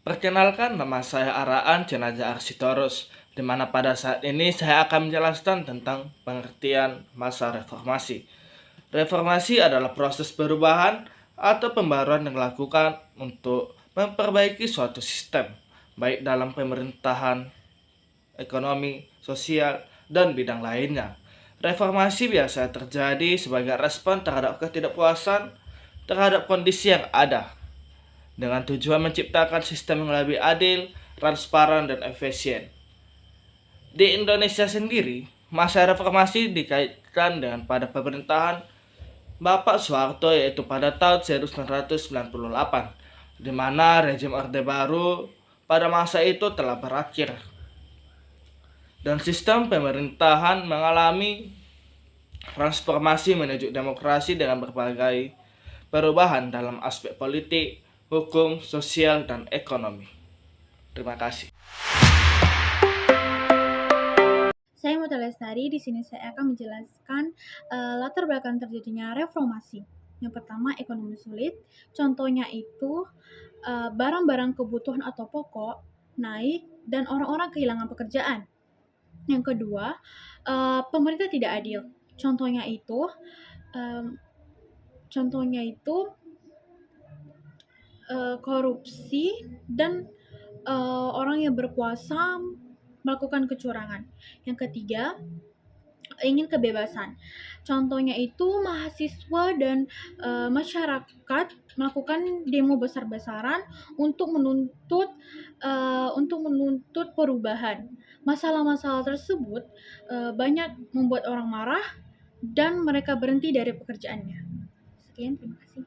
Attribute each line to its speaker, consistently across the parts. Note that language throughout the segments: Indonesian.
Speaker 1: Perkenalkan, nama saya Araan Jenazah Arsitorus, di mana pada saat ini saya akan menjelaskan tentang pengertian masa reformasi. Reformasi adalah proses perubahan atau pembaruan yang dilakukan untuk memperbaiki suatu sistem, baik dalam pemerintahan, ekonomi, sosial, dan bidang lainnya. Reformasi biasa terjadi sebagai respon terhadap ketidakpuasan terhadap kondisi yang ada, dengan tujuan menciptakan sistem yang lebih adil, transparan, dan efisien. Di Indonesia sendiri, masa reformasi dikaitkan dengan pada pemerintahan Bapak Soeharto, yaitu pada tahun 1998, di mana rezim Orde Baru pada masa itu telah berakhir dan sistem pemerintahan mengalami transformasi menuju demokrasi dengan berbagai perubahan dalam aspek politik, hukum, sosial, dan ekonomi. Terima kasih.
Speaker 2: Saya Mutia Lestari, di sini saya akan menjelaskan latar belakang terjadinya reformasi. Yang pertama, ekonomi sulit. Contohnya itu barang-barang kebutuhan atau pokok naik dan orang-orang kehilangan pekerjaan. Yang kedua, pemerintah tidak adil. Contohnya itu, um, korupsi dan orang yang berkuasa melakukan kecurangan. Yang ketiga, ingin kebebasan. Contohnya itu mahasiswa dan masyarakat melakukan demo besar-besaran untuk menuntut perubahan. Masalah-masalah tersebut banyak membuat orang marah dan mereka berhenti dari pekerjaannya. Sekian, terima kasih.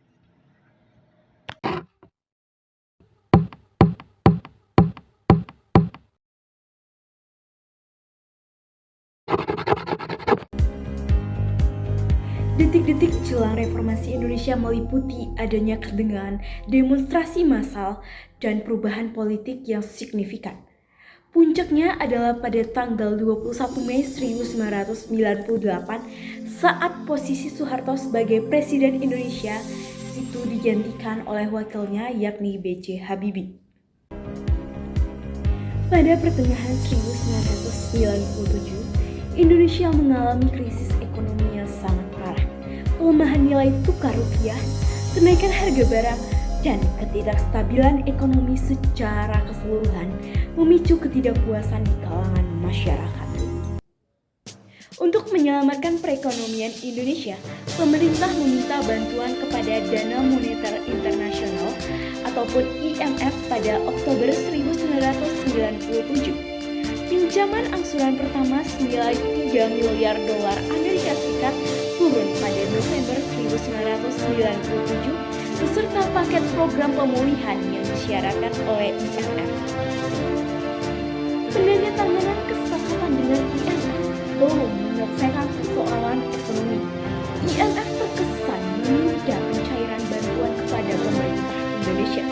Speaker 3: Detik-detik jelang reformasi Indonesia meliputi adanya kedengaran demonstrasi massal dan perubahan politik yang signifikan. Puncaknya adalah pada tanggal 21 Mei 1998 saat posisi Soeharto sebagai Presiden Indonesia itu digantikan oleh wakilnya yakni B.J. Habibie. Pada pertengahan 1997, Indonesia mengalami krisis ekonomi yang sangat parah. Pelemahan nilai tukar rupiah, kenaikan harga barang, dan ketidakstabilan ekonomi secara keseluruhan memicu ketidakpuasan di kalangan masyarakat. Untuk menyelamatkan perekonomian Indonesia, pemerintah meminta bantuan kepada Dana Moneter Internasional ataupun IMF pada Oktober 1997. Pinjaman angsuran pertama senilai 3 miliar dolar Amerika Serikat turun pada November 1997 beserta paket program pemulihan yang disyaratkan oleh IMF. Penandatanganan kesepakatan dengan IMF belum menyelesaikan persoalan ekonomi. IMF terkesan menunda pencairan bantuan kepada pemerintah Indonesia.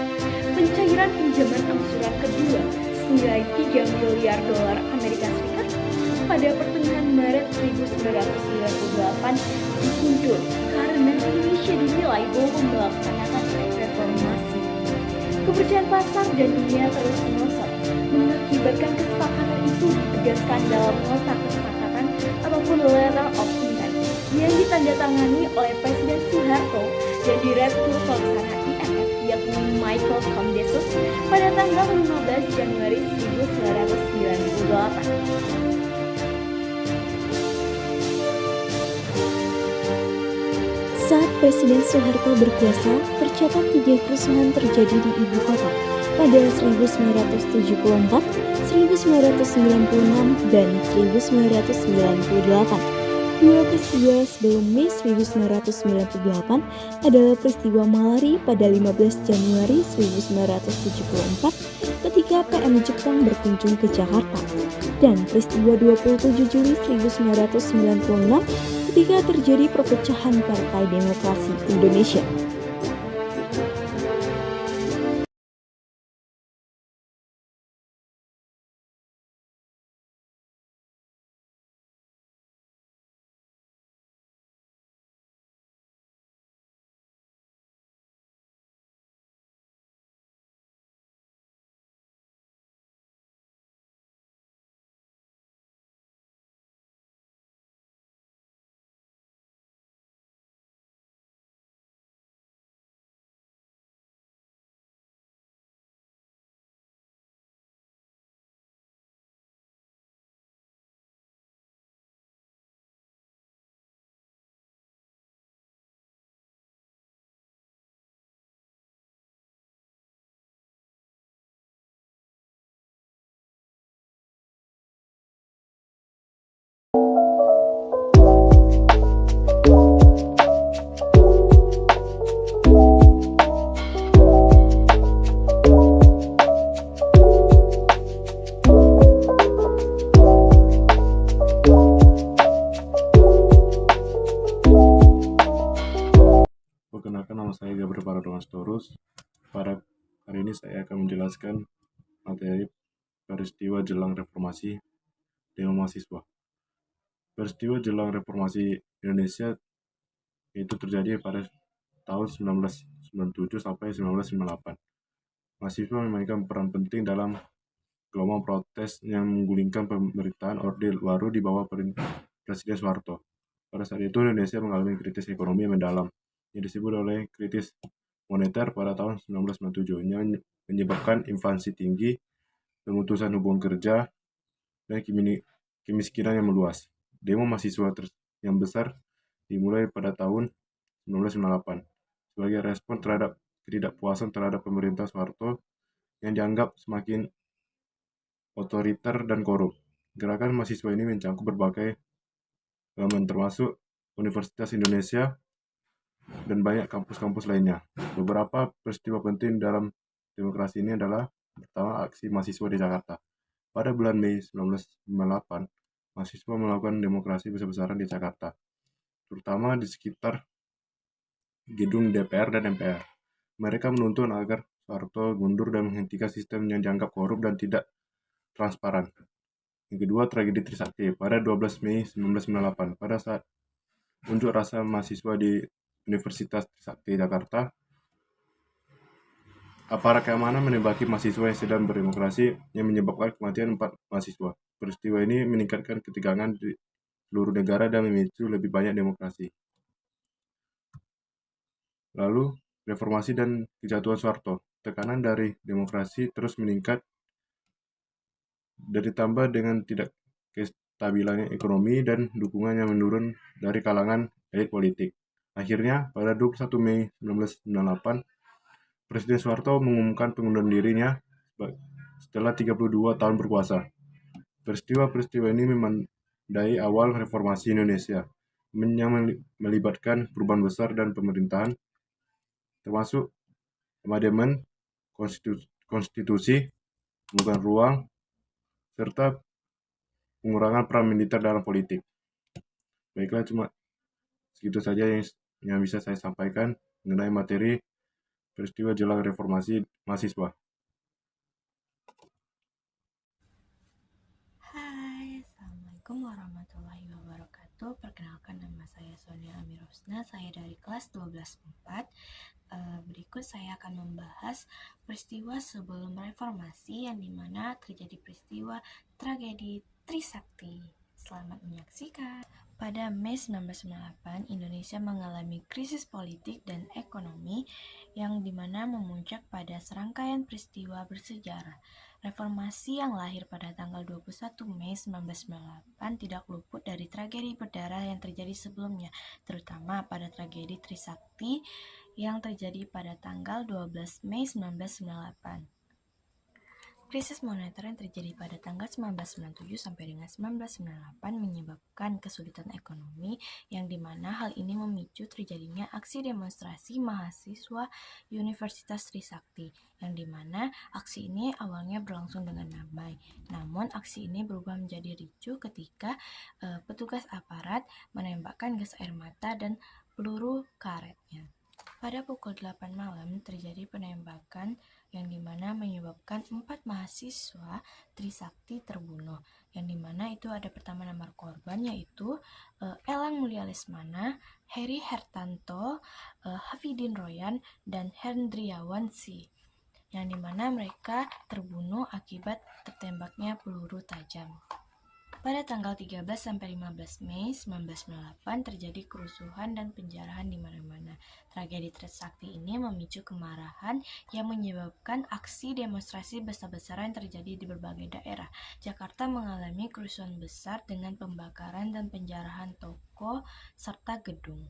Speaker 3: Pencairan pinjaman angsuran kedua senilai 3 miliar dolar Amerika Serikat pada pertengahan Maret 1998 diundur karena Indonesia dinilai belum melaksanakan reformasi. Kepercayaan pasar dan dunia terus merosot, mengakibatkan kesepakatan itu ditegaskan dalam nota kesepakatan ataupun letter of intent yang ditandatangani oleh Presiden Soeharto dan Direktur Pelaksana IMF yakni Michael Koumdesos pada tanggal 15 Januari 1998.
Speaker 4: Saat Presiden Soeharto berkuasa, tercatat 3 kerusuhan terjadi di ibu kota pada 1974, 1996, dan 1998. Dua peristiwa sebelum Mei 1998 adalah peristiwa Malari pada 15 Januari 1974 ketika PM Jepang berkunjung ke Jakarta, dan peristiwa 27 Juli 1996 ketika terjadi perpecahan Partai Demokrasi Indonesia.
Speaker 5: pada hari ini saya akan menjelaskan materi peristiwa jelang reformasi demo mahasiswa. Peristiwa jelang reformasi Indonesia itu terjadi pada tahun 1997 sampai 1998. Mahasiswa memainkan peran penting dalam gelombang protes yang menggulingkan pemerintahan Orde Baru di bawah Presiden Soeharto. Pada saat itu Indonesia mengalami krisis ekonomi yang mendalam, yang disebut oleh krisis moneter pada tahun 1997, yang menyebabkan inflasi tinggi, pemutusan hubungan kerja, dan kemiskinan yang meluas. Demo mahasiswa yang besar dimulai pada tahun 1998 sebagai respon terhadap ketidakpuasan terhadap pemerintah Soeharto yang dianggap semakin otoriter dan korup. Gerakan mahasiswa ini mencakup berbagai elemen termasuk Universitas Indonesia dan banyak kampus-kampus lainnya. Beberapa peristiwa penting dalam demokrasi ini adalah pertama, aksi mahasiswa di Jakarta. Pada bulan Mei 1998, mahasiswa melakukan demonstrasi besar-besaran di Jakarta, terutama di sekitar gedung DPR dan MPR. Mereka menuntut agar Soeharto mundur dan menghentikan sistem yang dianggap korup dan tidak transparan. Yang kedua, tragedi Trisakti. Pada 12 Mei 1998, pada saat unjuk rasa mahasiswa di Universitas Trisakti Jakarta, aparat keamanan menembaki mahasiswa yang sedang berdemonstrasi yang menyebabkan kematian 4 mahasiswa. Peristiwa ini meningkatkan ketegangan di seluruh negara dan memicu lebih banyak demokrasi. Lalu, reformasi dan kejatuhan Soeharto. Tekanan dari demokrasi terus meningkat dan ditambah dengan tidak kestabilan ekonomi dan dukungan yang menurun dari kalangan elit politik. Akhirnya, pada 21 Mei 1998, Presiden Soeharto mengumumkan pengunduran dirinya setelah 32 tahun berkuasa. Peristiwa-peristiwa ini menandai awal reformasi Indonesia yang melibatkan perubahan besar dan pemerintahan, termasuk amandemen konstitusi, pembukaan ruang, serta pengurangan peran militer dalam politik. Baiklah, cuma segitu saja yang bisa saya sampaikan mengenai materi peristiwa jelang reformasi mahasiswa.
Speaker 6: Hai, Assalamualaikum warahmatullahi wabarakatuh. Perkenalkan, nama saya Sonia Amirosna, saya dari kelas 12/4. Berikut saya akan membahas peristiwa sebelum reformasi yang dimana terjadi peristiwa tragedi Trisakti. Selamat menyaksikan. Pada Mei 1998, Indonesia mengalami krisis politik dan ekonomi yang dimana memuncak pada serangkaian peristiwa bersejarah. Reformasi yang lahir pada tanggal 21 Mei 1998 tidak luput dari tragedi berdarah yang terjadi sebelumnya, terutama pada tragedi Trisakti yang terjadi pada tanggal 12 Mei 1998. Krisis moneter yang terjadi pada tanggal 1997 sampai dengan 1998 menyebabkan kesulitan ekonomi yang dimana hal ini memicu terjadinya aksi demonstrasi mahasiswa Universitas Trisakti yang dimana aksi ini awalnya berlangsung dengan damai. Namun aksi ini berubah menjadi ricuh ketika petugas aparat menembakkan gas air mata dan peluru karetnya. Pada pukul 8 malam terjadi penembakan yang dimana menyebabkan 4 mahasiswa Trisakti terbunuh, yang dimana itu ada pertama nama korban yaitu Elang Mulia Lesmana, Heri Hertanto, Hafidin Royan, dan Hendriawan Si, yang dimana mereka terbunuh akibat tertembaknya peluru tajam. Pada tanggal 13 sampai 15 Mei 1998 terjadi kerusuhan dan penjarahan di mana-mana. Tragedi Trisakti ini memicu kemarahan yang menyebabkan aksi demonstrasi besar-besaran terjadi di berbagai daerah. Jakarta mengalami kerusuhan besar dengan pembakaran dan penjarahan toko serta gedung.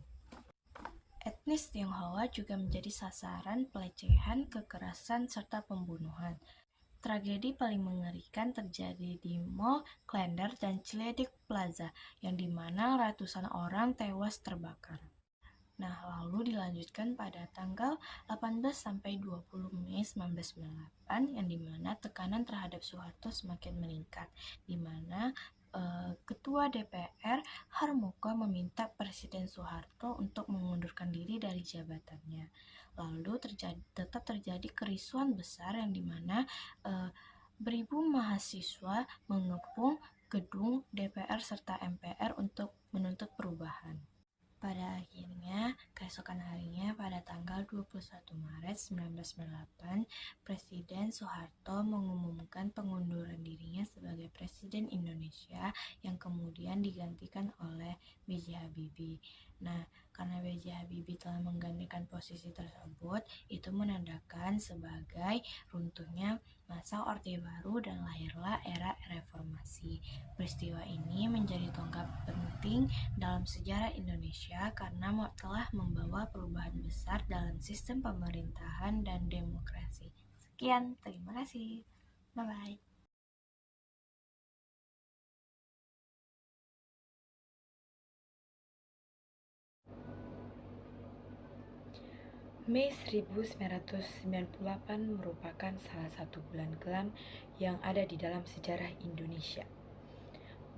Speaker 6: Etnis Tionghoa juga menjadi sasaran pelecehan, kekerasan, serta pembunuhan. Tragedi paling mengerikan terjadi di Mall Klender dan Ciledug Plaza, yang dimana ratusan orang tewas terbakar. Nah, lalu dilanjutkan pada tanggal 18 sampai 20 Mei 1998, yang dimana tekanan terhadap Soeharto semakin meningkat, dimana Ketua DPR Harmoko meminta Presiden Soeharto untuk mengundurkan diri dari jabatannya. Lalu tetap terjadi kerisauan besar yang dimana beribu mahasiswa mengepung gedung DPR serta MPR untuk menuntut perubahan. Pada akhirnya, keesokan harinya pada tanggal 21 Maret 1998, Presiden Soeharto mengumumkan pengunduran dirinya sebagai Presiden Indonesia yang kemudian digantikan oleh B.J. Habibie. Nah, karena B.J. Habibie telah menggantikan posisi tersebut, itu menandakan sebagai runtuhnya masa Orde Baru dan lahirlah era reformasi. Peristiwa ini menjadi tonggak penting dalam sejarah Indonesia karena telah membawa perubahan besar dalam sistem pemerintahan dan demokrasi. Sekian, terima kasih. Bye-bye.
Speaker 7: Mei 1998 merupakan salah satu bulan kelam yang ada di dalam sejarah Indonesia.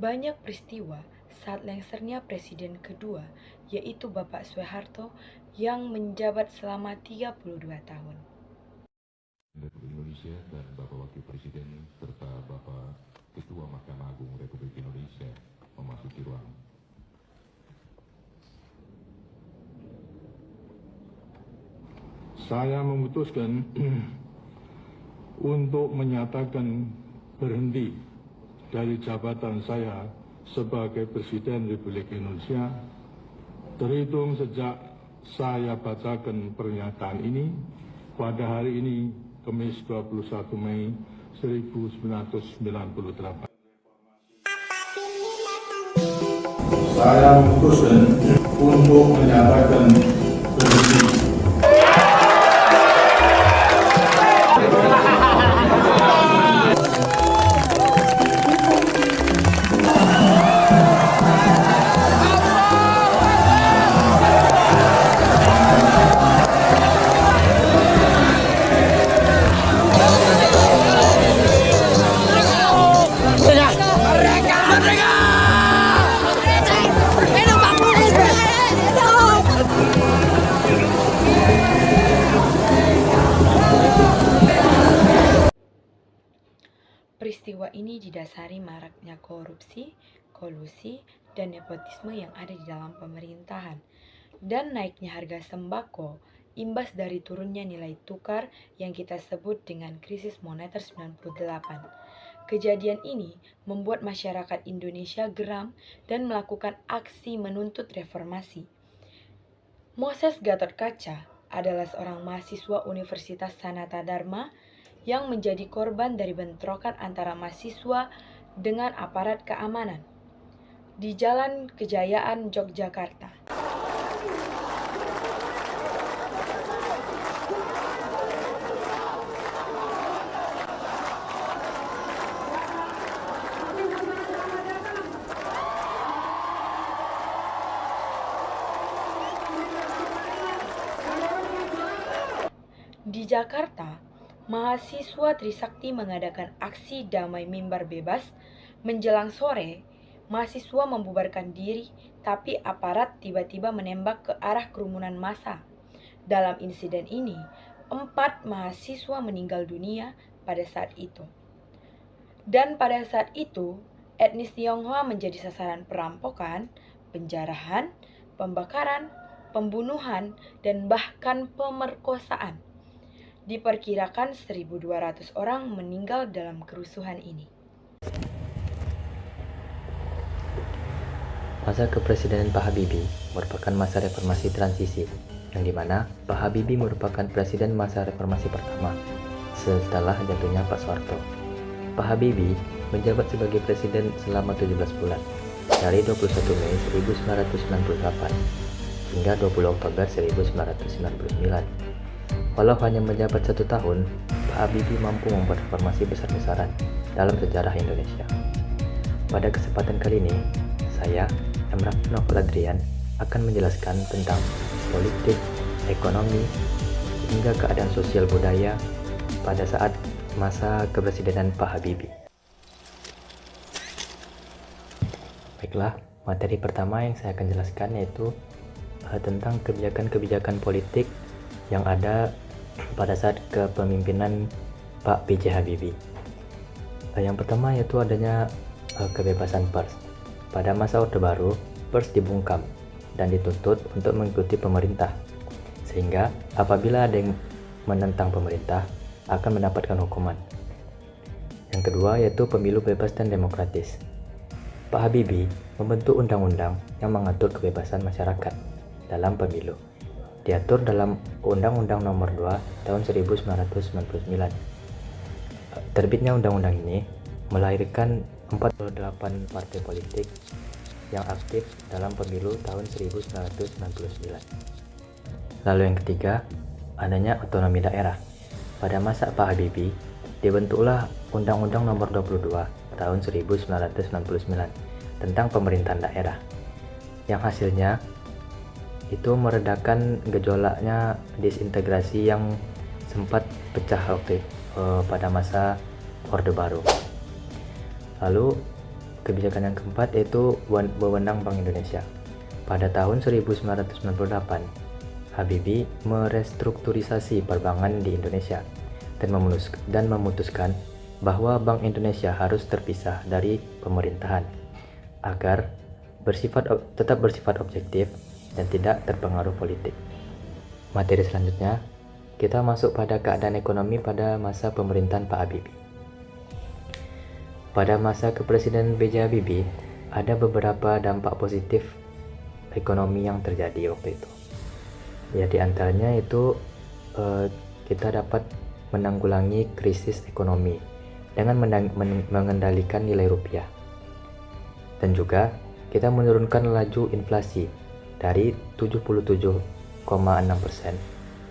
Speaker 7: Banyak peristiwa saat lengsernya Presiden kedua, yaitu Bapak Soeharto yang menjabat selama 32 tahun.
Speaker 8: Republik Indonesia dan Bapak Wakil Presiden serta Bapak Ketua Mahkamah Agung Republik Indonesia memasuki ruangan.
Speaker 9: Saya memutuskan untuk menyatakan berhenti dari jabatan saya sebagai Presiden Republik Indonesia terhitung sejak saya bacakan pernyataan ini pada hari ini, Kamis 21 Mei 1998. Saya memutuskan untuk menyatakan berhenti.
Speaker 7: Peristiwa ini didasari maraknya korupsi, kolusi, dan nepotisme yang ada di dalam pemerintahan, dan naiknya harga sembako, imbas dari turunnya nilai tukar yang kita sebut dengan krisis moneter 98. Kejadian ini membuat masyarakat Indonesia geram dan melakukan aksi menuntut reformasi. Moses Gatotkaca adalah seorang mahasiswa Universitas Sanata Dharma yang menjadi korban dari bentrokan antara mahasiswa dengan aparat keamanan di Jalan Kejayaan, Yogyakarta. Di Jakarta, mahasiswa Trisakti mengadakan aksi damai mimbar bebas. Menjelang sore, mahasiswa membubarkan diri, tapi aparat tiba-tiba menembak ke arah kerumunan massa. Dalam insiden ini, 4 mahasiswa meninggal dunia pada saat itu. Dan pada saat itu, etnis Tionghoa menjadi sasaran perampokan, penjarahan, pembakaran, pembunuhan, dan bahkan pemerkosaan. Diperkirakan 1.200 orang meninggal dalam kerusuhan ini.
Speaker 10: Masa kepresidenan Pak Habibie merupakan masa reformasi transisi, yang dimana Pak Habibie merupakan presiden masa reformasi pertama setelah jatuhnya Pak Soeharto. Pak Habibie menjabat sebagai presiden selama 17 bulan, dari 21 Mei 1998 hingga 20 Oktober 1999. Walau hanya menjabat 1 tahun, Pak Habibie mampu membuat reformasi besar-besaran dalam sejarah Indonesia. Pada kesempatan kali ini, saya, Emraf Novel Adrian, akan menjelaskan tentang politik, ekonomi, hingga keadaan sosial budaya pada saat masa kepresidenan Pak Habibie. Baiklah, materi pertama yang saya akan jelaskan yaitu tentang kebijakan-kebijakan politik yang ada pada saat kepemimpinan Pak B.J. Habibie. Yang pertama yaitu adanya kebebasan pers. Pada masa Orde Baru, pers dibungkam dan dituntut untuk mengikuti pemerintah, sehingga apabila ada yang menentang pemerintah akan mendapatkan hukuman. Yang kedua yaitu pemilu bebas dan demokratis. Pak Habibie membentuk undang-undang yang mengatur kebebasan masyarakat dalam pemilu. Diatur dalam Undang-Undang Nomor 2 Tahun 1999. Terbitnya undang-undang ini melahirkan 48 partai politik yang aktif dalam pemilu tahun 1999. Lalu yang ketiga, adanya otonomi daerah. Pada masa Pak Habibie, dibentuklah Undang-Undang Nomor 22 tahun 1999 tentang pemerintahan daerah, yang hasilnya itu meredakan gejolaknya disintegrasi yang sempat pecah pada masa Orde Baru. Lalu kebijakan yang keempat yaitu wewenang Bank Indonesia. Pada tahun 1998, Habibie merestrukturisasi perbankan di Indonesia dan memutuskan bahwa Bank Indonesia harus terpisah dari pemerintahan agar tetap bersifat objektif dan tidak terpengaruh politik. Materi selanjutnya, kita masuk pada keadaan ekonomi pada masa pemerintahan Pak Habibie. Pada masa kepresidenan B.J. Habibie, ada beberapa dampak positif ekonomi yang terjadi waktu itu. Ya, di antaranya itu kita dapat menanggulangi krisis ekonomi dengan mengendalikan nilai rupiah. Dan juga kita menurunkan laju inflasi dari 77,6%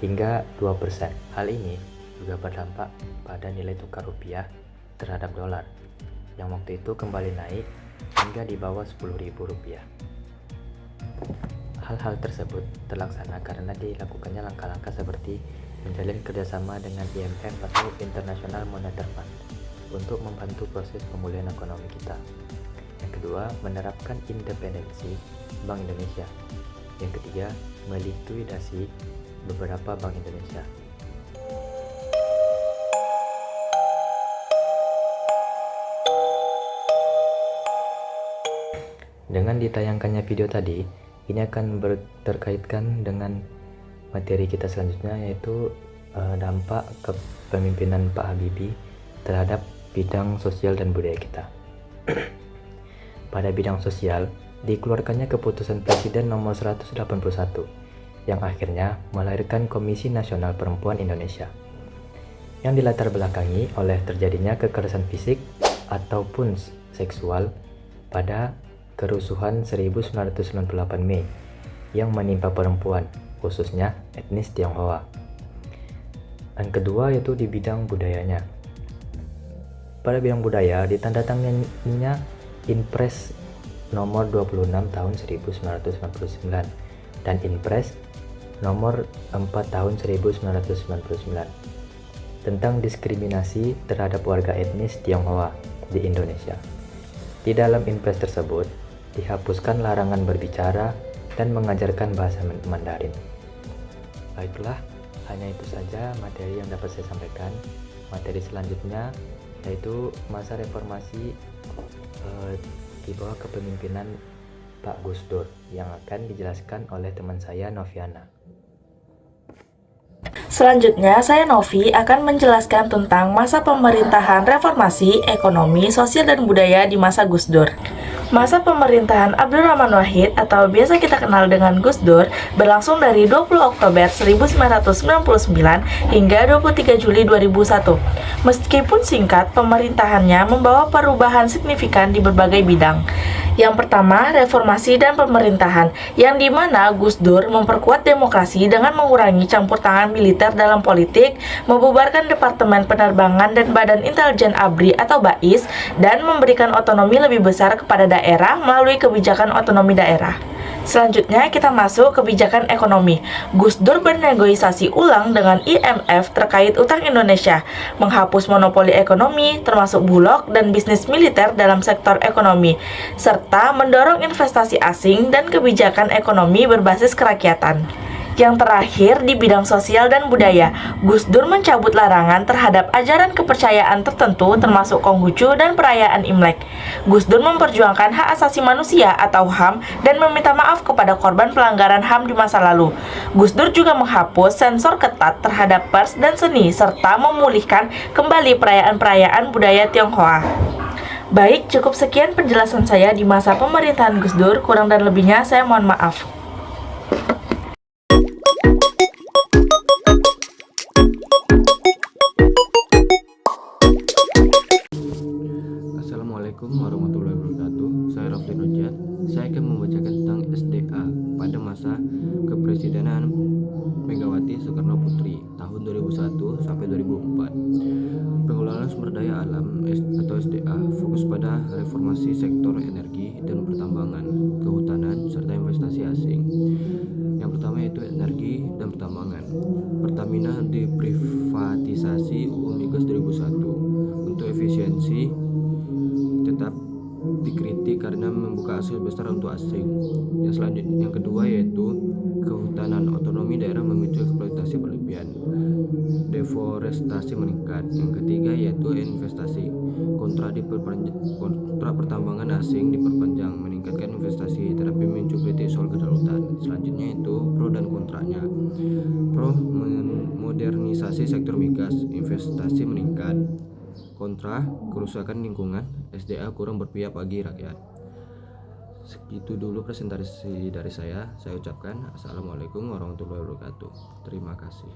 Speaker 10: hingga 2%. Hal ini juga berdampak pada nilai tukar rupiah terhadap dolar yang waktu itu kembali naik hingga di bawah Rp10.000. Hal-hal tersebut terlaksana karena dilakukannya langkah-langkah seperti menjalin kerjasama dengan IMF atau International Monetary Fund untuk membantu proses pemulihan ekonomi kita. Yang kedua, menerapkan independensi Bank Indonesia. Yang ketiga, melikuidasi beberapa Bank Indonesia. Dengan ditayangkannya video tadi, ini akan terkaitkan dengan materi kita selanjutnya, yaitu dampak kepemimpinan Pak Habibie terhadap bidang sosial dan budaya kita. Pada bidang sosial, dikeluarkannya keputusan Presiden nomor 181 yang akhirnya melahirkan Komisi Nasional Perempuan Indonesia yang dilatar belakangi oleh terjadinya kekerasan fisik ataupun seksual pada kerusuhan 1998 Mei yang menimpa perempuan, khususnya etnis Tionghoa. Yang kedua yaitu di bidang budayanya. Pada bidang budaya ditandatanganinya Inpres nomor 26 tahun 1999 dan Inpres nomor 4 tahun 1999 tentang diskriminasi terhadap warga etnis Tionghoa di Indonesia. Di dalam Inpres tersebut dihapuskan larangan berbicara dan mengajarkan bahasa Mandarin. Baiklah, hanya itu saja materi yang dapat saya sampaikan. Materi selanjutnya yaitu masa reformasi di bawah kepemimpinan Pak Gus Dur yang akan dijelaskan oleh teman saya Noviana.
Speaker 11: Selanjutnya, saya Novi akan menjelaskan tentang masa pemerintahan reformasi, ekonomi, sosial, dan budaya di masa Gus Dur. Masa pemerintahan Abdurrahman Wahid atau biasa kita kenal dengan Gus Dur berlangsung dari 20 Oktober 1999 hingga 23 Juli 2001. Meskipun singkat, pemerintahannya membawa perubahan signifikan di berbagai bidang. Yang pertama, reformasi dan pemerintahan, yang dimana Gus Dur memperkuat demokrasi dengan mengurangi campur tangan militer dalam politik, membubarkan Departemen Penerbangan dan Badan Intelijen ABRI atau BAIS, dan memberikan otonomi lebih besar kepada daerah melalui kebijakan otonomi daerah. Selanjutnya kita masuk kebijakan ekonomi. Gus Dur bernegosiasi ulang dengan IMF terkait utang Indonesia, menghapus monopoli ekonomi termasuk Bulog dan bisnis militer dalam sektor ekonomi, serta mendorong investasi asing dan kebijakan ekonomi berbasis kerakyatan. Yang terakhir, di bidang sosial dan budaya, Gus Dur mencabut larangan terhadap ajaran kepercayaan tertentu termasuk Konghucu dan perayaan Imlek. Gus Dur memperjuangkan hak asasi manusia atau HAM dan meminta maaf kepada korban pelanggaran HAM di masa lalu. Gus Dur juga menghapus sensor ketat terhadap pers dan seni serta memulihkan kembali perayaan-perayaan budaya Tionghoa. Baik, cukup sekian penjelasan saya di masa pemerintahan Gus Dur. Kurang dan lebihnya saya mohon maaf.
Speaker 10: Assalamualaikum warahmatullahi wabarakatuh. Saya Rafli Rojat. Saya akan membacakan tentang SDA pada masa kepresidenan Megawati Soekarno Putri tahun 2001 sampai 2004. Pengelolaan sumber daya alam atau SDA fokus pada reformasi sektor energi dan pertambangan, kehutanan, serta investasi asing. Yang pertama yaitu energi dan pertambangan. Pertamina diprivatisasi UU Migas 2001 untuk efisiensi tetap dikritik karena membuka akses besar untuk asing. Yang kedua yaitu kehutanan, otonomi daerah memicu eksploitasi berlebihan, deforestasi meningkat. Yang ketiga yaitu investasi, kontrak pertambangan asing diperpanjang, meningkatkan investasi, tetapi memicu kritik soal kedaulatan. Selanjutnya itu pro dan kontraknya. Pro, modernisasi sektor migas, investasi meningkat. Kontra, kerusakan lingkungan, SDA kurang berpihak bagi rakyat. Segitu dulu presentasi dari saya ucapkan Assalamualaikum warahmatullahi wabarakatuh. Terima kasih.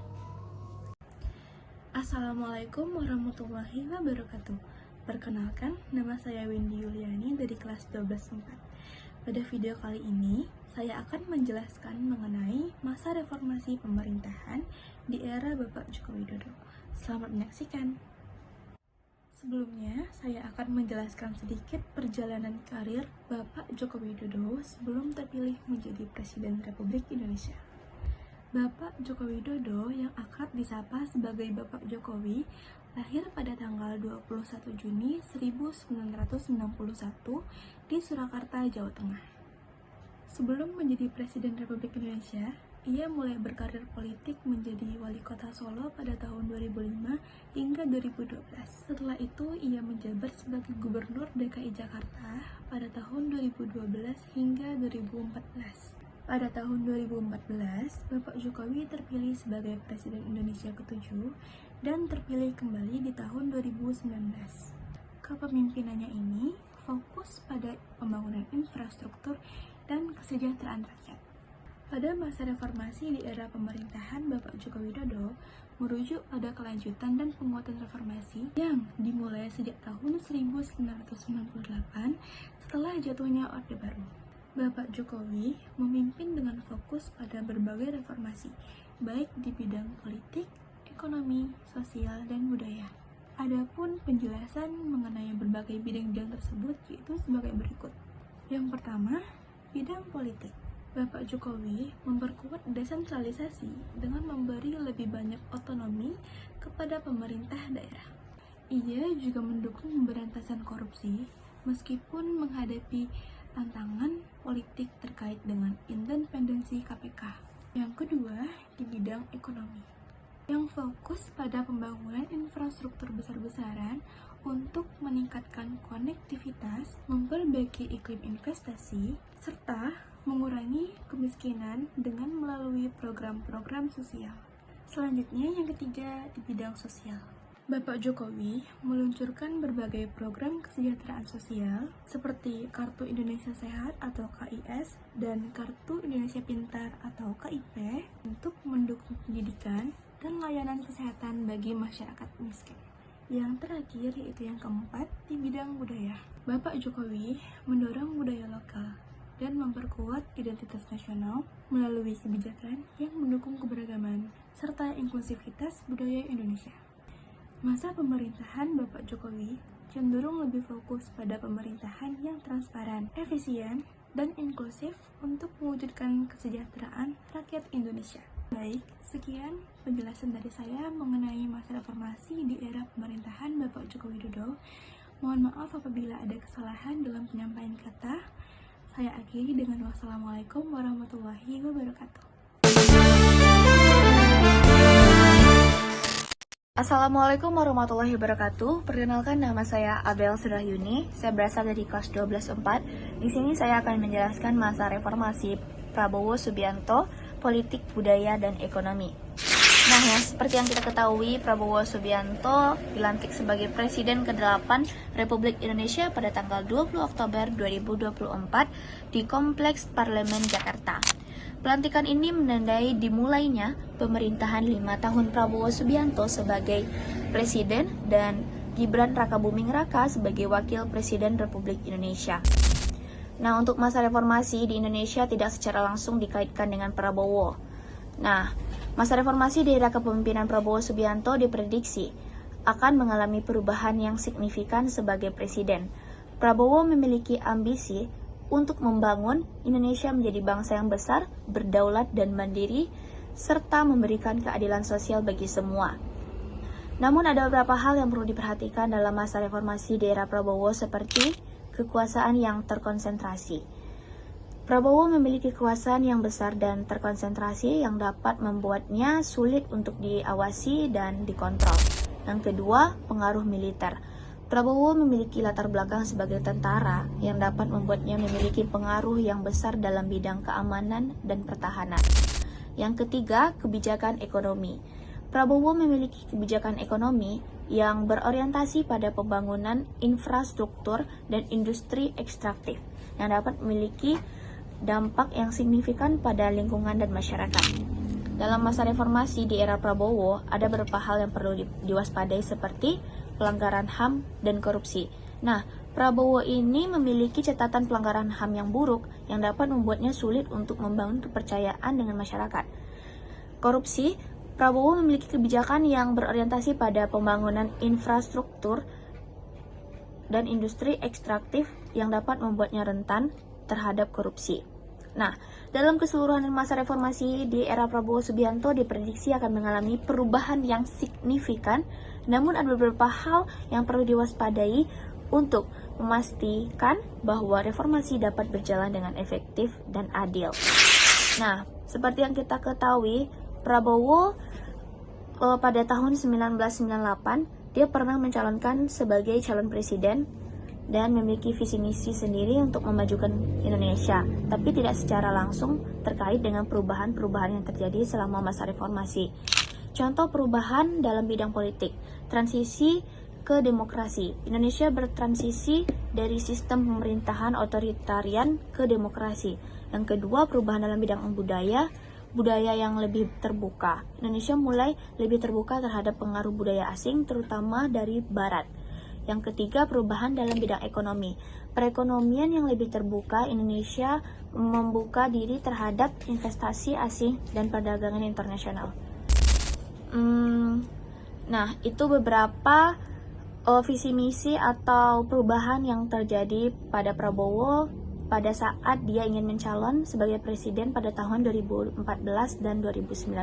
Speaker 2: Assalamualaikum warahmatullahi wabarakatuh. Perkenalkan, nama saya Windy Yuliani dari kelas 12/4. Pada video kali ini, saya akan menjelaskan mengenai masa reformasi pemerintahan di era Bapak Joko Widodo. Selamat menyaksikan. Sebelumnya, saya akan menjelaskan sedikit perjalanan karir Bapak Joko Widodo sebelum terpilih menjadi Presiden Republik Indonesia. Bapak Joko Widodo yang akrab disapa sebagai Bapak Jokowi lahir pada tanggal 21 Juni 1991 di Surakarta, Jawa Tengah. Sebelum menjadi Presiden Republik Indonesia, ia mulai berkarir politik menjadi wali kota Solo pada tahun 2005 hingga 2012. Setelah itu, ia menjabat sebagai Gubernur DKI Jakarta pada tahun 2012 hingga 2014. Pada tahun 2014, Bapak Jokowi terpilih sebagai Presiden Indonesia ke-7 dan terpilih kembali di tahun 2019. Kepemimpinannya ini fokus pada pembangunan infrastruktur dan kesejahteraan rakyat. Pada masa reformasi di era pemerintahan Bapak Joko Widodo merujuk pada kelanjutan dan penguatan reformasi yang dimulai sejak tahun 1998 setelah jatuhnya Orde Baru. Bapak Jokowi memimpin dengan fokus pada berbagai reformasi, baik di bidang politik, ekonomi, sosial, dan budaya. Adapun penjelasan mengenai berbagai bidang-bidang tersebut yaitu sebagai berikut. Yang pertama, bidang politik. Bapak Jokowi memperkuat desentralisasi dengan memberi lebih banyak otonomi kepada pemerintah daerah. Ia juga mendukung pemberantasan korupsi meskipun menghadapi tantangan politik terkait dengan independensi KPK. Yang kedua, di bidang ekonomi, yang fokus pada pembangunan infrastruktur besar-besaran untuk meningkatkan konektivitas, memperbaiki iklim investasi, serta mengurangi kemiskinan dengan melalui program-program sosial. Selanjutnya, yang ketiga, di bidang sosial. Bapak Jokowi meluncurkan berbagai program kesejahteraan sosial seperti Kartu Indonesia Sehat atau KIS dan Kartu Indonesia Pintar atau KIP untuk mendukung pendidikan dan layanan kesehatan bagi masyarakat miskin. Yang terakhir yaitu yang keempat, di bidang budaya. Bapak Jokowi mendorong budaya lokal dan memperkuat identitas nasional melalui kebijakan yang mendukung keberagaman serta inklusivitas budaya Indonesia. Masa pemerintahan Bapak Jokowi cenderung lebih fokus pada pemerintahan yang transparan, efisien, dan inklusif untuk mewujudkan kesejahteraan rakyat Indonesia. Baik, sekian penjelasan dari saya mengenai masa reformasi di era pemerintahan Bapak Joko Widodo. Mohon maaf apabila ada kesalahan dalam penyampaian kata. Saya akhiri dengan wassalamualaikum warahmatullahi wabarakatuh.
Speaker 12: Assalamualaikum warahmatullahi wabarakatuh. Perkenalkan, nama saya Abel Sudahyuni. Saya berasal dari kelas 12/4. Di sini saya akan menjelaskan masa reformasi Prabowo Subianto, politik, budaya, dan ekonomi. Nah, seperti yang kita ketahui, Prabowo Subianto dilantik sebagai Presiden ke-8 Republik Indonesia pada tanggal 20 Oktober 2024 di Kompleks Parlemen Jakarta. Pelantikan ini menandai dimulainya pemerintahan 5 tahun Prabowo Subianto sebagai Presiden dan Gibran Rakabuming Raka sebagai Wakil Presiden Republik Indonesia. Nah, untuk masa reformasi di Indonesia tidak secara langsung dikaitkan dengan Prabowo. Nah, masa reformasi di era kepemimpinan Prabowo Subianto diprediksi akan mengalami perubahan yang signifikan sebagai Presiden. Prabowo memiliki ambisi untuk membangun Indonesia menjadi bangsa yang besar, berdaulat dan mandiri, serta memberikan keadilan sosial bagi semua. Namun ada beberapa hal yang perlu diperhatikan dalam masa reformasi di era Prabowo seperti kekuasaan yang terkonsentrasi. Prabowo memiliki kekuasaan yang besar dan terkonsentrasi yang dapat membuatnya sulit untuk diawasi dan dikontrol. Yang kedua, pengaruh militer. Prabowo memiliki latar belakang sebagai tentara yang dapat membuatnya memiliki pengaruh yang besar dalam bidang keamanan dan pertahanan. Yang ketiga, kebijakan ekonomi. Prabowo memiliki kebijakan ekonomi yang berorientasi pada pembangunan infrastruktur dan industri ekstraktif yang dapat memiliki dampak yang signifikan pada lingkungan dan masyarakat. Dalam masa reformasi di era Prabowo, ada beberapa hal yang perlu diwaspadai seperti pelanggaran HAM dan korupsi. Nah, Prabowo ini memiliki catatan pelanggaran HAM yang buruk yang dapat membuatnya sulit untuk membangun kepercayaan dengan masyarakat. Korupsi, Prabowo memiliki kebijakan yang berorientasi pada pembangunan infrastruktur dan industri ekstraktif yang dapat membuatnya rentan terhadap korupsi. Nah, dalam keseluruhan masa reformasi di era Prabowo Subianto diprediksi akan mengalami perubahan yang signifikan, namun ada beberapa hal yang perlu diwaspadai untuk memastikan bahwa reformasi dapat berjalan dengan efektif dan adil. Nah, seperti yang kita ketahui, Prabowo pada tahun 1998 dia pernah mencalonkan sebagai calon presiden dan memiliki visi misi sendiri untuk memajukan Indonesia, tapi tidak secara langsung terkait dengan perubahan-perubahan yang terjadi selama masa reformasi. Contoh perubahan dalam bidang politik, transisi ke demokrasi. Indonesia bertransisi dari sistem pemerintahan otoritarian ke demokrasi. Yang kedua, perubahan dalam bidang budaya yang lebih terbuka. Indonesia mulai lebih terbuka terhadap pengaruh budaya asing, terutama dari Barat. Yang ketiga, perubahan dalam bidang ekonomi. Perekonomian yang lebih terbuka, Indonesia membuka diri terhadap investasi asing dan perdagangan internasional. Nah, itu beberapa visi misi atau perubahan yang terjadi pada Prabowo pada saat dia ingin mencalon sebagai presiden pada tahun 2014 dan 2019.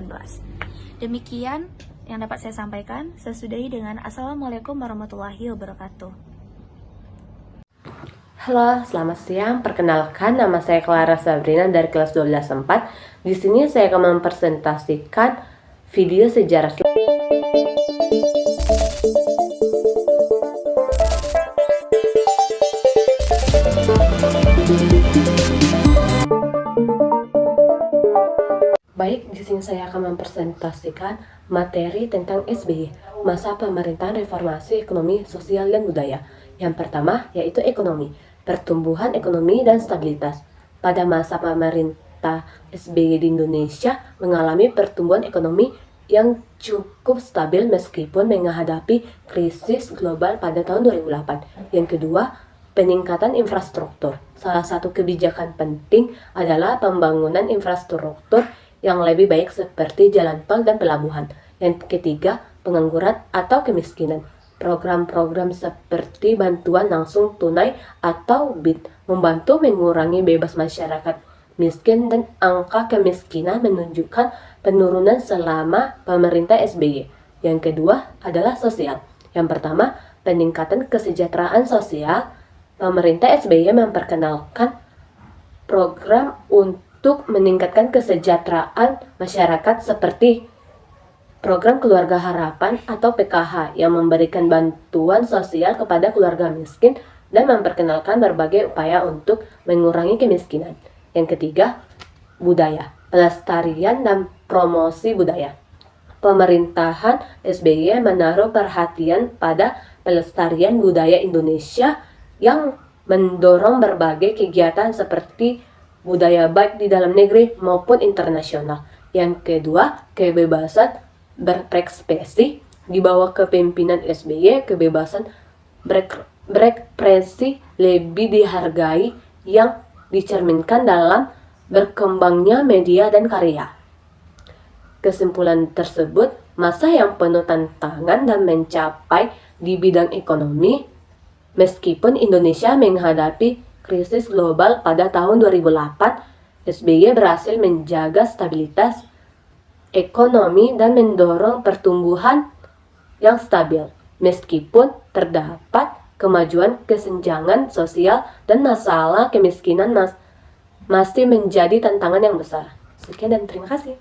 Speaker 12: Demikian yang dapat saya sampaikan. Saya sudahi dengan Assalamualaikum warahmatullahi wabarakatuh.
Speaker 13: Halo, selamat siang. Perkenalkan, nama saya Clara Sabrina dari kelas 12/4. Di sini saya akan mempresentasikan video sejarah. Baik, di sini saya akan mempresentasikan materi tentang SBY, masa pemerintahan reformasi ekonomi, sosial, dan budaya. Yang pertama yaitu ekonomi, pertumbuhan ekonomi dan stabilitas. Pada masa pemerintah SBY di Indonesia mengalami pertumbuhan ekonomi yang cukup stabil meskipun menghadapi krisis global pada tahun 2008. Yang kedua, peningkatan infrastruktur. Salah satu kebijakan penting adalah pembangunan infrastruktur yang lebih baik seperti jalan tol dan pelabuhan. Yang ketiga, pengangguran atau kemiskinan. Program-program seperti bantuan langsung tunai atau BIT membantu mengurangi bebas masyarakat miskin dan angka kemiskinan menunjukkan penurunan selama pemerintah SBY. Yang kedua adalah sosial. Yang pertama, peningkatan kesejahteraan sosial. Pemerintah SBY memperkenalkan program untuk meningkatkan kesejahteraan masyarakat seperti program Keluarga Harapan atau PKH yang memberikan bantuan sosial kepada keluarga miskin dan memperkenalkan berbagai upaya untuk mengurangi kemiskinan. Yang ketiga, budaya, pelestarian dan promosi budaya. Pemerintahan SBY menaruh perhatian pada pelestarian budaya Indonesia yang mendorong berbagai kegiatan seperti budaya baik di dalam negeri maupun internasional. Yang kedua, kebebasan berekspresi. Di bawah kepemimpinan SBY, kebebasan berekspresi lebih dihargai yang dicerminkan dalam berkembangnya media dan karya. Kesimpulan tersebut, masa yang penuh tantangan dan mencapai di bidang ekonomi, meskipun Indonesia menghadapi krisis global pada tahun 2008, SBY berhasil menjaga stabilitas ekonomi dan mendorong pertumbuhan yang stabil, meskipun terdapat kemajuan kesenjangan sosial dan masalah kemiskinan masih menjadi tantangan yang besar. Sekian dan terima kasih.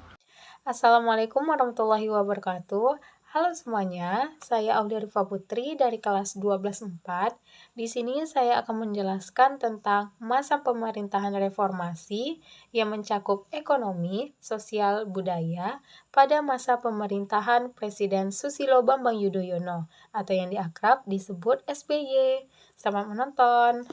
Speaker 14: Assalamualaikum warahmatullahi wabarakatuh. Halo semuanya, saya Aulia Rifa Putri dari kelas 12-4. Di sini saya akan menjelaskan tentang masa pemerintahan reformasi yang mencakup ekonomi, sosial, budaya pada masa pemerintahan Presiden Susilo Bambang Yudhoyono atau yang diakrab disebut SBY. Selamat menonton.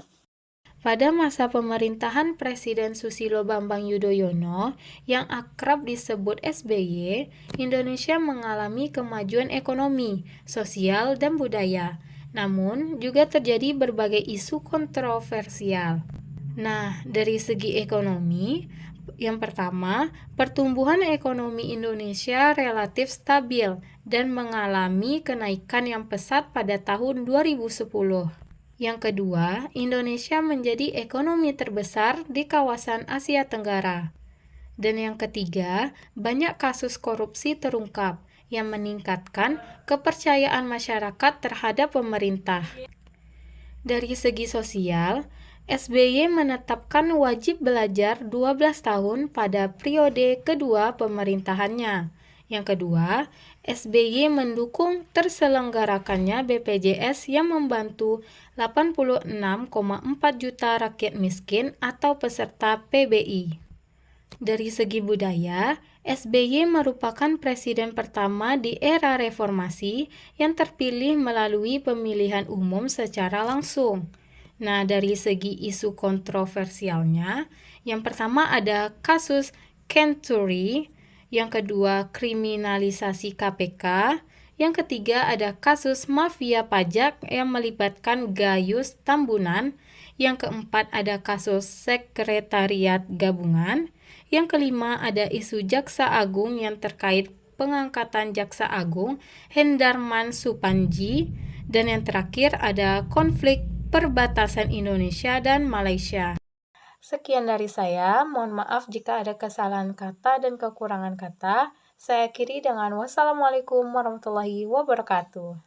Speaker 14: Pada masa pemerintahan Presiden Susilo Bambang Yudhoyono yang akrab disebut SBY, Indonesia mengalami kemajuan ekonomi, sosial, dan budaya. Namun, juga terjadi berbagai isu kontroversial. Nah, dari segi ekonomi, yang pertama, pertumbuhan ekonomi Indonesia relatif stabil dan mengalami kenaikan yang pesat pada tahun 2010. Yang kedua, Indonesia menjadi ekonomi terbesar di kawasan Asia Tenggara. Dan yang ketiga, banyak kasus korupsi terungkap yang meningkatkan kepercayaan masyarakat terhadap pemerintah. Dari segi sosial, SBY menetapkan wajib belajar 12 tahun pada periode kedua pemerintahannya. Yang kedua, SBY mendukung terselenggarakannya BPJS yang membantu 86,4 juta rakyat miskin atau peserta PBI. Dari segi budaya, SBY merupakan presiden pertama di era reformasi yang terpilih melalui pemilihan umum secara langsung. Nah, dari segi isu kontroversialnya, yang pertama ada kasus Kenturi, yang kedua kriminalisasi KPK, yang ketiga ada kasus mafia pajak yang melibatkan Gayus Tambunan, yang keempat ada kasus sekretariat gabungan, yang kelima ada isu Jaksa Agung yang terkait pengangkatan Jaksa Agung Hendarman Supanji, dan yang terakhir ada konflik perbatasan Indonesia dan Malaysia. Sekian dari saya, mohon maaf jika ada kesalahan kata dan kekurangan kata. Saya akhiri dengan wassalamualaikum warahmatullahi wabarakatuh.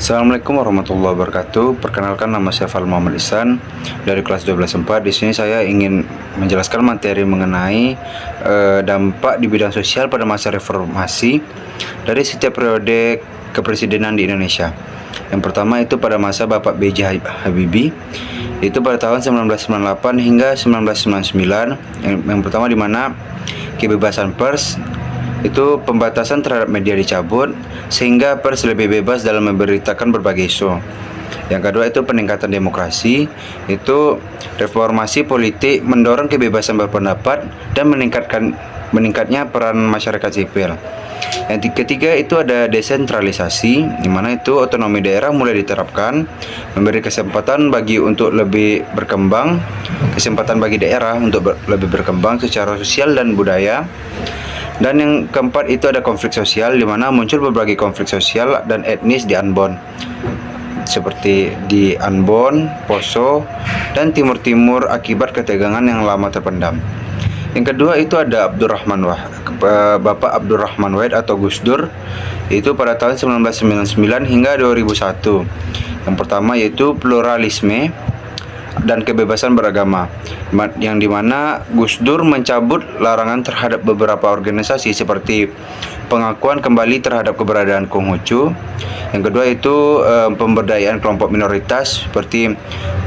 Speaker 15: Assalamualaikum warahmatullahi wabarakatuh. Perkenalkan, nama saya Fal Muhammad Ihsan dari kelas 12-4. Di sini saya ingin menjelaskan materi mengenai dampak di bidang sosial pada masa reformasi dari setiap periode kepresidenan di Indonesia. Yang pertama itu pada masa Bapak B.J. Habibie, itu pada tahun 1998 hingga 1999. Yang pertama di mana kebebasan pers, itu pembatasan terhadap media dicabut sehingga pers lebih bebas dalam memberitakan berbagai isu. Yang kedua itu peningkatan demokrasi, itu reformasi politik mendorong kebebasan berpendapat dan meningkatnya peran masyarakat sipil. Yang ketiga itu ada desentralisasi, di mana itu otonomi daerah mulai diterapkan, memberi kesempatan untuk lebih berkembang, kesempatan bagi daerah untuk lebih berkembang secara sosial dan budaya. Dan yang keempat itu ada konflik sosial, di mana muncul berbagai konflik sosial dan etnis di Ambon, seperti di Ambon, Poso, dan Timur-Timur akibat ketegangan yang lama terpendam. Yang kedua itu ada Bapak Abdurrahman Wahid atau Gus Dur, itu pada tahun 1999 hingga 2001. Yang pertama yaitu pluralisme dan kebebasan beragama, yang dimana Gus Dur mencabut larangan terhadap beberapa organisasi seperti pengakuan kembali terhadap keberadaan Konghucu. Yang kedua itu pemberdayaan kelompok minoritas seperti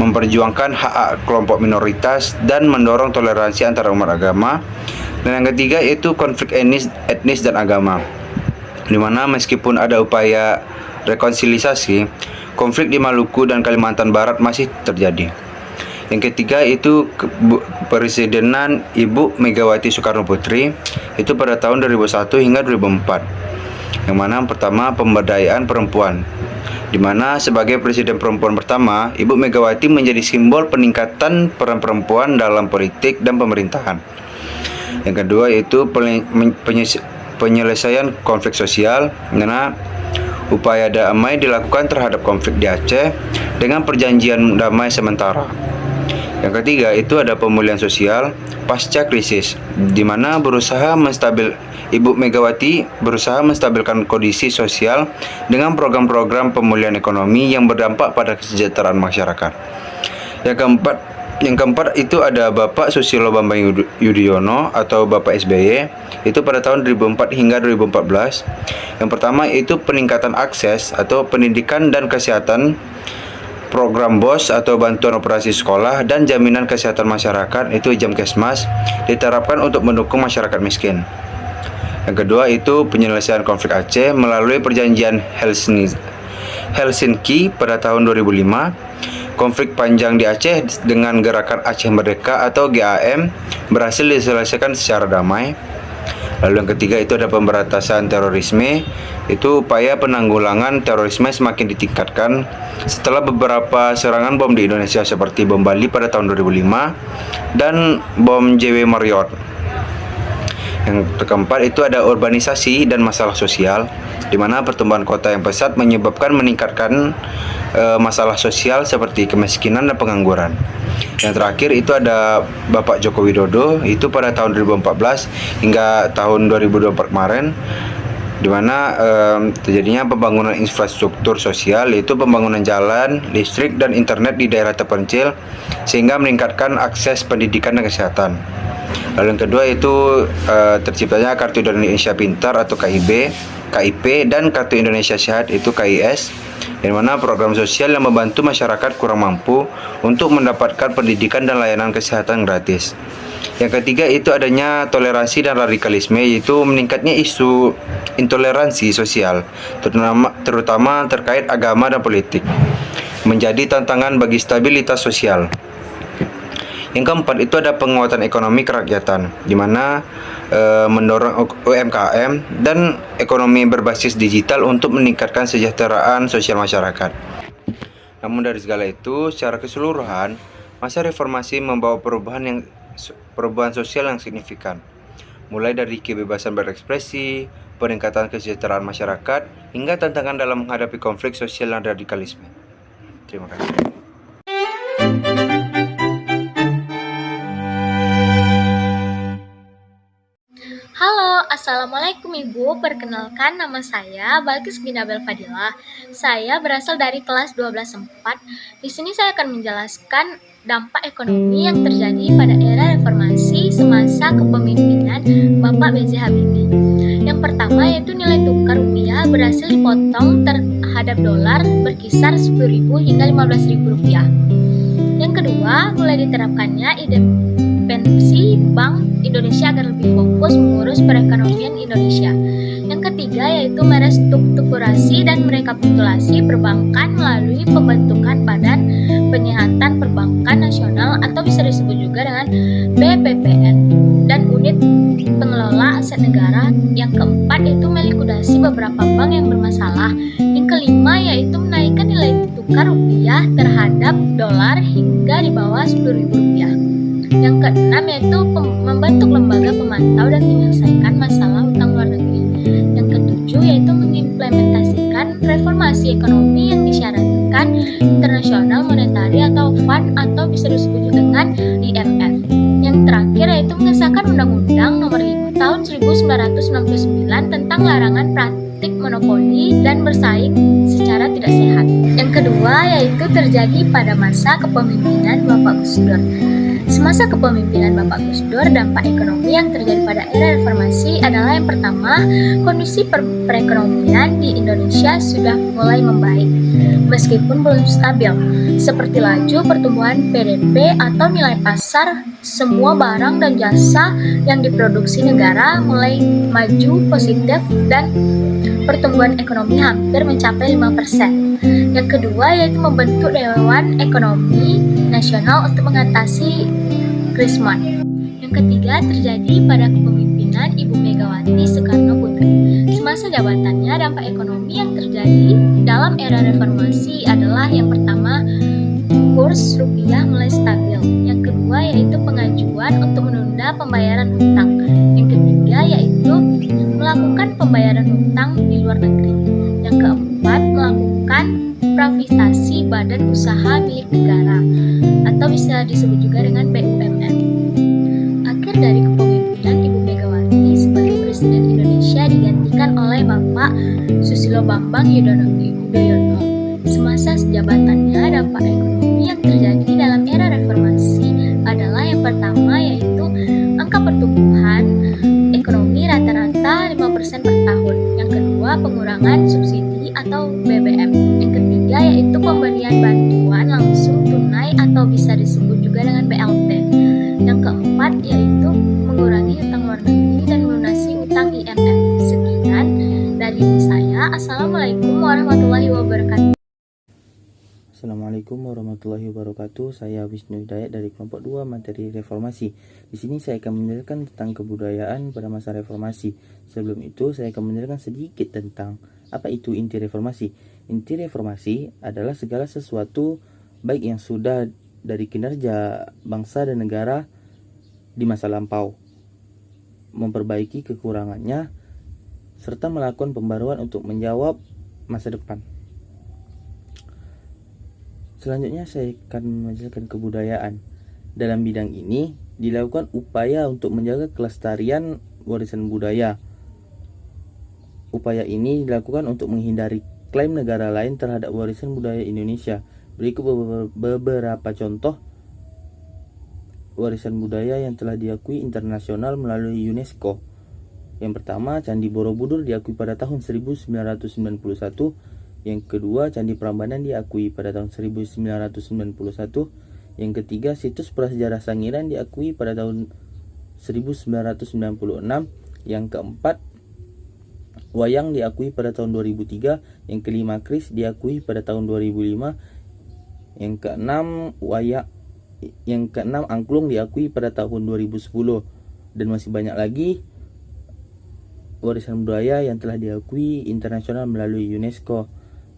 Speaker 15: memperjuangkan hak kelompok minoritas dan mendorong toleransi antara umat agama. Dan yang ketiga itu konflik etnis dan agama, dimana meskipun ada upaya rekonsiliasi, konflik di Maluku dan Kalimantan Barat masih terjadi. Yang ketiga itu Presidenan Ibu Megawati Soekarno Putri, itu pada tahun 2001 hingga 2004. Yang mana pertama pemberdayaan perempuan, di mana sebagai presiden perempuan pertama, Ibu Megawati menjadi simbol peningkatan peran perempuan dalam politik dan pemerintahan. Yang kedua itu penyelesaian konflik sosial, di mana upaya damai dilakukan terhadap konflik di Aceh dengan perjanjian damai sementara. Yang ketiga itu ada pemulihan sosial pasca krisis, di mana Ibu Megawati berusaha menstabilkan kondisi sosial dengan program-program pemulihan ekonomi yang berdampak pada kesejahteraan masyarakat. Yang keempat itu ada Bapak Susilo Bambang Yudhoyono atau Bapak SBY, itu pada tahun 2004 hingga 2014. Yang pertama itu peningkatan akses atau pendidikan dan kesehatan, program BOS atau bantuan operasi sekolah dan jaminan kesehatan masyarakat, itu Jamkesmas, diterapkan untuk mendukung masyarakat miskin. Yang kedua itu penyelesaian konflik Aceh melalui perjanjian Helsinki pada tahun 2005. Konflik panjang di Aceh dengan gerakan Aceh Merdeka atau GAM berhasil diselesaikan secara damai. Lalu yang ketiga itu ada pemberantasan terorisme, itu upaya penanggulangan terorisme semakin ditingkatkan setelah beberapa serangan bom di Indonesia seperti bom Bali pada tahun 2005 dan bom JW Marriott. Yang keempat itu ada urbanisasi dan masalah sosial, di mana pertumbuhan kota yang pesat menyebabkan meningkatkan masalah sosial seperti kemiskinan dan pengangguran. Yang terakhir itu ada Bapak Joko Widodo, itu pada tahun 2014 hingga tahun 2024 kemarin, di mana terjadinya pembangunan infrastruktur sosial, yaitu pembangunan jalan, listrik, dan internet di daerah terpencil sehingga meningkatkan akses pendidikan dan kesehatan. Lalu yang kedua itu terciptanya Kartu Indonesia Pintar atau KIP dan Kartu Indonesia Sehat itu KIS, di mana program sosial yang membantu masyarakat kurang mampu untuk mendapatkan pendidikan dan layanan kesehatan gratis. Yang ketiga itu adanya toleransi dan radikalisme, yaitu meningkatnya isu intoleransi sosial, terutama terkait agama dan politik, menjadi tantangan bagi stabilitas sosial. Yang keempat itu ada penguatan ekonomi kerakyatan, di mana mendorong UMKM dan ekonomi berbasis digital untuk meningkatkan kesejahteraan sosial masyarakat. Namun dari segala itu, secara keseluruhan, masa reformasi membawa perubahan sosial yang signifikan, mulai dari kebebasan berekspresi, peningkatan kesejahteraan masyarakat, hingga tantangan dalam menghadapi konflik sosial dan radikalisme. Terima kasih.
Speaker 16: Halo, Assalamualaikum Ibu. Perkenalkan, nama saya Balkis Binabel Fadilah. Saya berasal dari kelas 12/4. Di sini saya akan menjelaskan dampak ekonomi yang terjadi pada era reformasi semasa kepemimpinan Bapak B.J. Habibie. Yang pertama yaitu nilai tukar rupiah berhasil dipotong terhadap dolar berkisar 10.000 hingga 15.000 rupiah. Yang kedua, mulai diterapkannya independensi Bank Indonesia agar lebih fokus mengurus perekonomian Indonesia. Yang ketiga yaitu merestrukturasi dan merekapitulasi perbankan melalui pembentukan Badan Penyihatan Perbankan Nasional atau bisa disebut juga dengan BPPN dan unit pengelola aset negara. Yang keempat yaitu melikuidasi beberapa bank yang bermasalah. Yang kelima yaitu menaikkan nilai tukar rupiah terhadap dolar hingga di bawah 10.000 rupiah. Yang keenam yaitu membentuk lembaga pemantau dan menyelesaikan masalah utang luar negeri. Yang ketujuh yaitu mengimplementasikan reformasi ekonomi yang disyaratkan International Monetary atau FUD atau bisa disebut juga dengan IMF. Yang terakhir yaitu mengesahkan Undang-Undang bersaing secara tidak sehat. Yang kedua yaitu terjadi pada masa kepemimpinan Bapak Gus Dur. Semasa kepemimpinan Bapak Gus Dur, dampak ekonomi yang terjadi pada era reformasi adalah yang pertama, kondisi perekonomian di Indonesia sudah mulai membaik, meskipun belum stabil, seperti laju pertumbuhan PDB atau nilai pasar semua barang dan jasa yang diproduksi negara mulai maju positif dan pertumbuhan ekonomi hampir mencapai 5%. Yang kedua yaitu membentuk Dewan Ekonomi Nasional untuk mengatasi krisis. Yang ketiga terjadi pada kepemimpinan Ibu Megawati Soekarno Putri. Semasa jabatannya, dampak ekonomi yang terjadi dalam era reformasi adalah yang pertama, kurs rupiah mulai stabil. Yang kedua yaitu pengajuan untuk menunda pembayaran hutang. Yang ketiga yaitu melakukan pembayaran hutang di luar negeri. Yang keempat, melakukan privatisasi badan usaha milik negara atau bisa disebut juga dengan BUMN. Akhir dari kepemimpinan Ibu Megawati sebagai Presiden Indonesia digantikan oleh Bapak Susilo Bambang Yudhoyono. Semasa jabatannya, dampak ekonomi yang terjadi dalam era reformasi adalah yang pertama yaitu angka pertumbuhan ekonomi rata-rata 5% per tahun. Yang kedua, pengurangan subsidi atau BBM. Yang ketiga yaitu pemberian bantuan langsung tunai atau bisa disebut juga dengan BLT. Yang keempat yaitu mengurangi utang luar negeri dan melunasi utang IMF. Sekian dari saya. Assalamualaikum warahmatullahi wabarakatuh.
Speaker 10: Assalamualaikum warahmatullahi wabarakatuh. Saya Wisnu Hidayat dari kelompok 2 materi reformasi. Di sini saya akan menjelaskan tentang kebudayaan pada masa reformasi. Sebelum itu saya akan menjelaskan sedikit tentang apa itu inti reformasi. Inti reformasi adalah segala sesuatu baik yang sudah dari kinerja bangsa dan negara di masa lampau, memperbaiki kekurangannya serta melakukan pembaruan untuk menjawab masa depan. Selanjutnya saya akan menjelaskan kebudayaan. Dalam bidang ini dilakukan upaya untuk menjaga kelestarian warisan budaya. Upaya ini dilakukan untuk menghindari klaim negara lain terhadap warisan budaya Indonesia. Berikut beberapa contoh warisan budaya yang telah diakui internasional melalui UNESCO. Yang pertama, Candi Borobudur diakui pada tahun 1991. Yang kedua, Candi Prambanan diakui pada tahun 1991. Yang ketiga, situs prasejarah Sangiran diakui pada tahun 1996. Yang keempat, Wayang diakui pada tahun 2003. Yang kelima, Kris diakui pada tahun 2005. Yang keenam, Angklung diakui pada tahun 2010. Dan masih banyak lagi warisan budaya yang telah diakui internasional melalui UNESCO.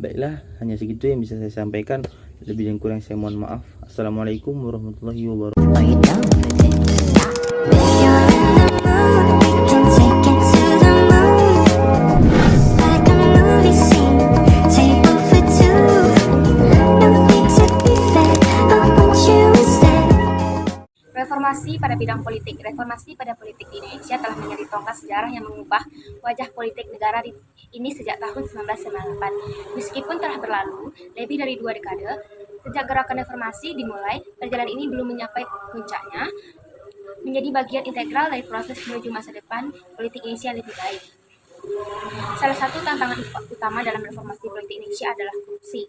Speaker 10: Baiklah, hanya segitu yang bisa saya sampaikan. Lebih dan kurang saya mohon maaf. Assalamualaikum warahmatullahi wabarakatuh.
Speaker 17: Reformasi pada bidang politik. Reformasi pada politik di Indonesia telah menjadi tonggak sejarah yang mengubah wajah politik negara ini sejak tahun 1998. Meskipun telah berlalu lebih dari 2 dekade sejak gerakan reformasi dimulai, perjalanan ini belum mencapai puncaknya, menjadi bagian integral dari proses menuju masa depan politik Indonesia yang lebih baik. Salah satu tantangan utama dalam reformasi politik Indonesia adalah korupsi.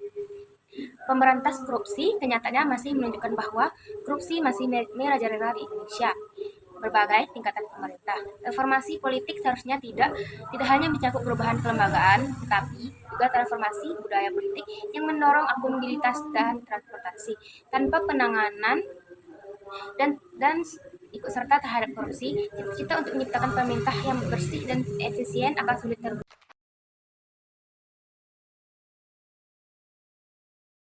Speaker 17: Pemberantas korupsi kenyataannya masih menunjukkan bahwa korupsi masih merajalela di Indonesia. Berbagai tingkatan pemerintah. Reformasi politik seharusnya tidak hanya mencakup perubahan kelembagaan, tetapi juga transformasi budaya politik yang mendorong akuntabilitas dan transportasi tanpa penanganan dan ikut serta terhadap korupsi. Cita-cita untuk menciptakan pemerintah yang bersih dan efisien akan sulit terwujud